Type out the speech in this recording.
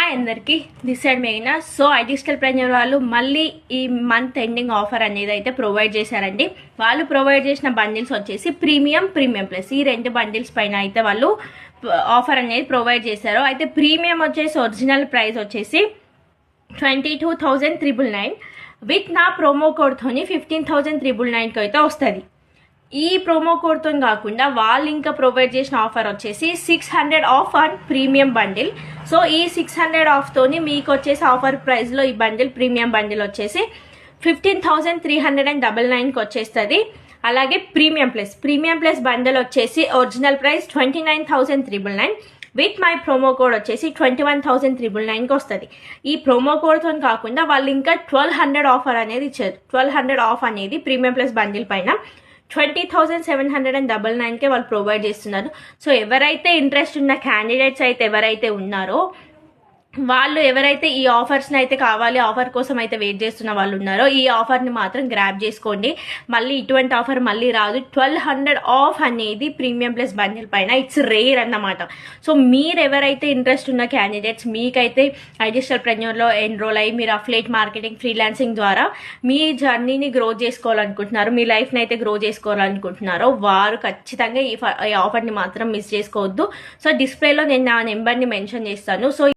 Hi అందరికి, this side మేఘనా. So ఐడిజిటల్ ప్రెన్యూర్ వాళ్ళు మళ్ళీ ఈ మంత్ ఎండింగ్ ఆఫర్ అనేది అయితే ప్రొవైడ్ చేశారండి. వాళ్ళు ప్రొవైడ్ చేసిన బండిల్స్ వచ్చేసి ప్రీమియం ప్లస్ ఈ రెండు బండిల్స్ పైన అయితే వాళ్ళు ఆఫర్ అనేది ప్రొవైడ్ చేశారు. అయితే ప్రీమియం వచ్చేసి ఒరిజినల్ ప్రైస్ వచ్చేసి 22,999 విత్ నా ప్రోమో కోడ్తోని 15,999కి అయితే వస్తుంది. ఈ ప్రోమో కోడ్తో కాకుండా వాళ్ళు ఇంకా ప్రొవైడ్ చేసిన ఆఫర్ వచ్చేసి 600 of on premium bundle. So ఈ 600 ఆఫ్తోని మీకు వచ్చేసి ఆఫర్ ప్రైస్లో ఈ బండిల్ ప్రీమియం బండిల్ వచ్చేసి 15,399కి వచ్చేస్తుంది. అలాగే ప్రీమియం ప్లస్ బండిల్ వచ్చేసి original price 29,399 with my promo code వచ్చేసి 21,399కి వస్తుంది. ఈ ప్రోమో కోడ్తో కాకుండా వాళ్ళు ఇంకా 1,200 ఆఫర్ అనేది ఇచ్చారు. 1,200 ఆఫ్ అనేది ప్రీమియం ప్లస్ బండిల్ పైన 20,799కే వాళ్ళు ప్రొవైడ్ చేస్తున్నారు. సో ఎవరైతే ఇంట్రెస్ట్ ఉన్న క్యాండిడేట్స్ అయితే ఎవరైతే ఉన్నారో వాళ్ళు ఎవరైతే ఈ ఆఫర్స్ని అయితే కావాలి, ఆఫర్ కోసం అయితే వెయిట్ చేస్తున్న వాళ్ళు ఉన్నారో ఈ ఆఫర్ని మాత్రం గ్రాబ్ చేసుకోండి. మళ్ళీ ఇటువంటి ఆఫర్ మళ్ళీ రాదు. 1,200 ఆఫ్ అనేది ప్రీమియం ప్లస్ బండిల్ పైన ఇట్స్ రేర్ అన్నమాట. సో మీరు ఎవరైతే ఇంట్రెస్ట్ ఉన్న క్యాండిడేట్స్ మీకైతే ఐడిజిటల్ ప్రెన్యూర్లో ఎన్రోల్ అయ్యి మీరు అఫిలియేట్ మార్కెటింగ్ ఫ్రీలాన్సింగ్ ద్వారా మీ జర్నీని గ్రో చేసుకోవాలనుకుంటున్నారు, మీ లైఫ్ని అయితే గ్రో చేసుకోవాలనుకుంటున్నారో వారు ఖచ్చితంగా ఈ ఆఫర్ని మాత్రం మిస్ చేసుకోవద్దు. సో డిస్ప్లేలో నేను నా నెంబర్ని మెన్షన్ చేస్తాను. సో